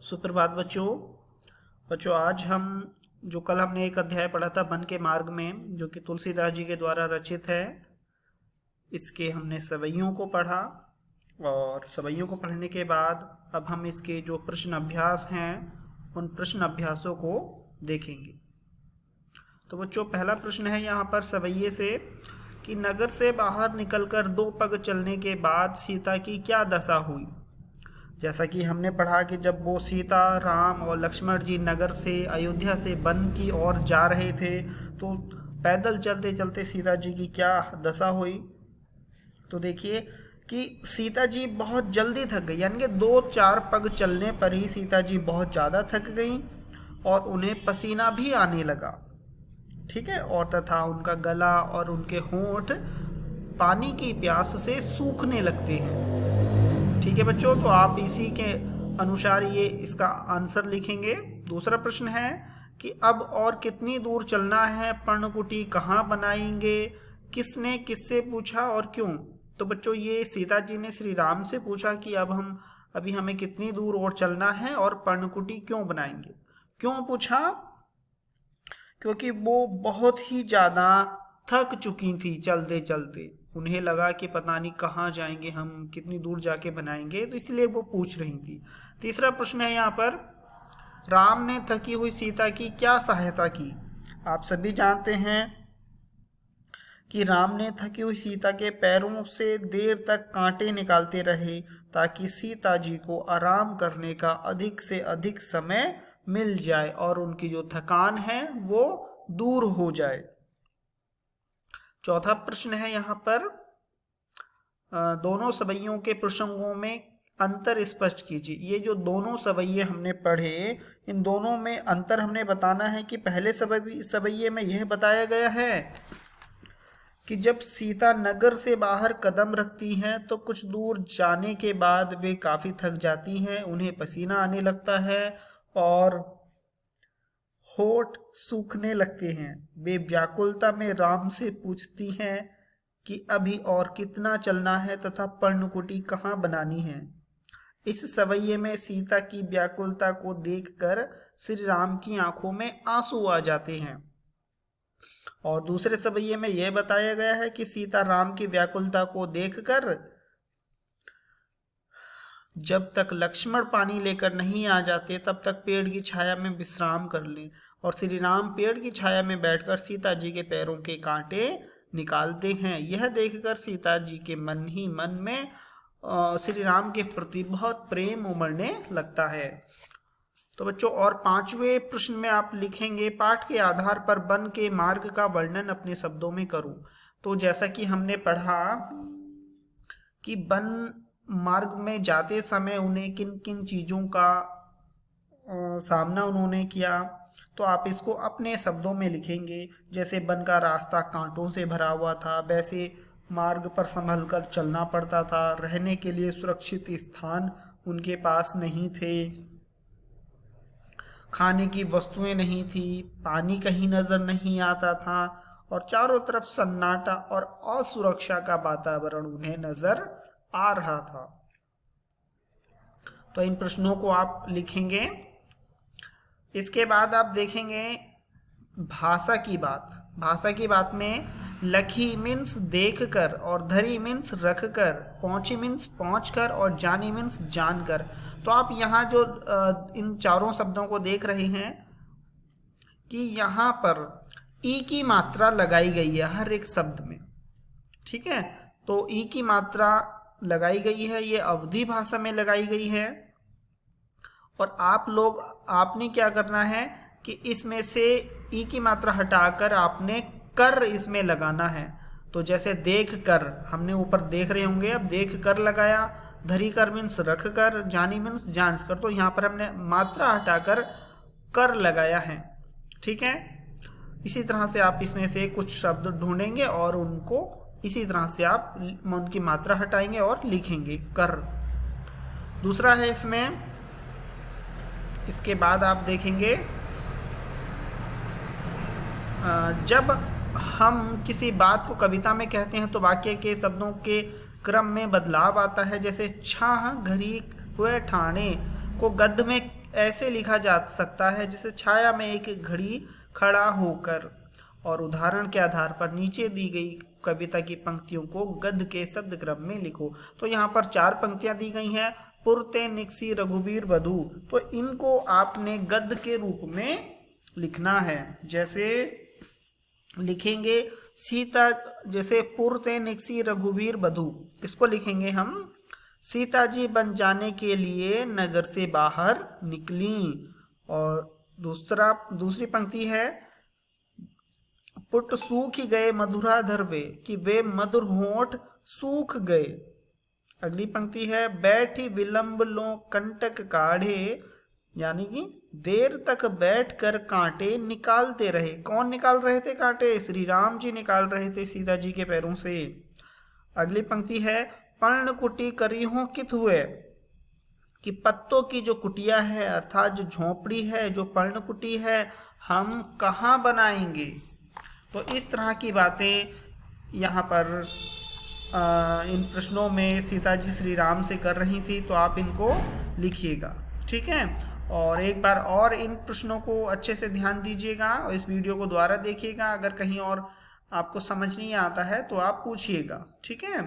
सुप्रभात बच्चों आज हम जो कल हमने एक अध्याय पढ़ा था वन के मार्ग में, जो कि तुलसीदास जी के द्वारा रचित है। इसके हमने सवैयों को पढ़ा और सवैयों को पढ़ने के बाद अब हम इसके जो प्रश्न अभ्यास हैं उन प्रश्न अभ्यासों को देखेंगे। तो बच्चों, पहला प्रश्न है यहाँ पर सवैये से कि नगर से बाहर निकलकर 2 पग चलने के बाद सीता की क्या दशा हुई। जैसा कि हमने पढ़ा कि जब वो सीता, राम और लक्ष्मण जी नगर से, अयोध्या से वन की ओर जा रहे थे तो पैदल चलते चलते सीता जी की क्या दशा हुई। तो देखिए कि सीता जी बहुत जल्दी थक गई, यानी कि 2-4 पग चलने पर ही सीता जी बहुत ज़्यादा थक गई और उन्हें पसीना भी आने लगा। ठीक है, और तथा उनका गला और उनके होंठ पानी की प्यास से सूखने लगते हैं। ठीक है बच्चों, तो आप इसी के अनुसार ये इसका आंसर लिखेंगे। दूसरा प्रश्न है कि अब और कितनी दूर चलना है, पर्णकुटी कहाँ बनाएंगे, किसने किससे पूछा और क्यों। तो बच्चों, ये सीता जी ने श्री राम से पूछा कि अभी हमें कितनी दूर और चलना है और पर्णकुटी क्यों बनाएंगे। क्यों पूछा? क्योंकि वो बहुत ही ज़्यादा थक चुकी थी चलते चलते। उन्हें लगा कि पता नहीं कहाँ जाएंगे हम, कितनी दूर जाके बनाएंगे, तो इसलिए वो पूछ रही थी। तीसरा प्रश्न है यहाँ पर, राम ने थकी हुई सीता की क्या सहायता की। आप सभी जानते हैं कि राम ने थकी हुई सीता के पैरों से देर तक कांटे निकालते रहे ताकि सीता जी को आराम करने का अधिक से अधिक समय मिल जाए और उनकी जो थकान है वो दूर हो जाए। चौथा प्रश्न है यहाँ पर, दोनों सवैयों के प्रसंगों में अंतर स्पष्ट कीजिए। ये जो दोनों सवैये हमने पढ़े, इन दोनों में अंतर हमने बताना है कि पहले सवैये में यह बताया गया है कि जब सीता नगर से बाहर कदम रखती हैं तो कुछ दूर जाने के बाद वे काफ़ी थक जाती हैं, उन्हें पसीना आने लगता है और होठ सूखने लगते हैं। वे व्याकुलता में राम से पूछती हैं कि अभी और कितना चलना है तथा पर्णकुटी कहाँ बनानी है। इस सवैये में सीता की व्याकुलता को देखकर श्री राम की आंखों में आंसू आ जाते हैं और दूसरे सवैये में यह बताया गया है कि सीता राम की व्याकुलता को देखकर जब तक लक्ष्मण पानी लेकर नहीं आ जाते तब तक पेड़ की छाया में विश्राम कर लें, और श्री राम पेड़ की छाया में बैठकर सीता जी के पैरों के कांटे निकालते हैं। यह देखकर सीता जी के मन ही मन में श्री राम के प्रति बहुत प्रेम उमड़ने लगता है। तो बच्चों, और 5वें प्रश्न में आप लिखेंगे, पाठ के आधार पर वन के मार्ग का वर्णन अपने शब्दों में करूं। तो जैसा कि हमने पढ़ा कि वन मार्ग में जाते समय उन्हें किन किन चीज़ों का सामना उन्होंने किया, तो आप इसको अपने शब्दों में लिखेंगे। जैसे वन का रास्ता कांटों से भरा हुआ था, वैसे मार्ग पर संभल कर चलना पड़ता था, रहने के लिए सुरक्षित स्थान उनके पास नहीं थे, खाने की वस्तुएं नहीं थी, पानी कहीं नज़र नहीं आता था और चारों तरफ सन्नाटा और असुरक्षा का वातावरण उन्हें नजर आ रहा था। तो इन प्रश्नों को आप लिखेंगे। इसके बाद आप देखेंगे भाषा की बात। भाषा की बात में लखी मीन्स देखकर और धरी मीन्स रखकर, पहुंची मीन्स पहुंचकर और जानी मीन्स जानकर। तो आप यहाँ जो इन चारों शब्दों को देख रहे हैं कि यहाँ पर ई की मात्रा लगाई गई है हर एक शब्द में। ठीक है, तो ई की मात्रा लगाई गई है, ये अवधी भाषा में लगाई गई है। और आपने क्या करना है कि इसमें से ई की मात्रा हटाकर आपने कर इसमें लगाना है। तो जैसे देख कर, हमने ऊपर देख रहे होंगे, अब देख कर लगाया, धरी कर मीन्स रख कर, जानी मीन्स जांच कर, तो यहाँ पर हमने मात्रा हटाकर कर लगाया है। ठीक है, इसी तरह से आप इसमें से कुछ शब्द ढूंढेंगे और उनको इसी तरह से आप उनकी मात्रा हटाएंगे और लिखेंगे कर। दूसरा है इसमें, इसके बाद आप देखेंगे जब हम किसी बात को कविता में कहते हैं तो वाक्य के शब्दों के क्रम में बदलाव आता है। जैसे छाह घरी हुए ठाणे को गद्य में ऐसे लिखा जा सकता है जैसे छाया में एक घड़ी खड़ा होकर। और उदाहरण के आधार पर नीचे दी गई कविता की पंक्तियों को गद्य के शब्द क्रम में लिखो। तो यहाँ पर 4 पंक्तियां दी गई हैं, पुरते निकसी रघुबीर बधू, तो इनको आपने गद्य के रूप में लिखना है। जैसे लिखेंगे सीता, जैसे पुरते निकसी रघुबीर बधू, इसको लिखेंगे हम सीता जी बन जाने के लिए नगर से बाहर निकली। और दूसरी पंक्ति है पुट सूख गए मधुराधर वे, कि वे मधुर होंठ सूख गए। अगली पंक्ति है बैठी विलंब लो कंटक काढ़े, यानी कि देर तक बैठकर कांटे निकालते रहे। कौन निकाल रहे थे कांटे? श्री राम जी निकाल रहे थे सीता जी के पैरों से। अगली पंक्ति है पर्णकुटी करी हो कित हुए, कि पत्तों की जो कुटिया है अर्थात जो झोपड़ी है, जो पर्णकुटी है, हम कहाँ बनाएंगे। तो इस तरह की बातें यहाँ पर इन प्रश्नों में सीता जी श्री राम से कर रही थी, तो आप इनको लिखिएगा, ठीक है। और एक बार और इन प्रश्नों को अच्छे से ध्यान दीजिएगा और इस वीडियो को दोबारा देखिएगा। अगर कहीं और आपको समझ नहीं आता है तो आप पूछिएगा, ठीक है।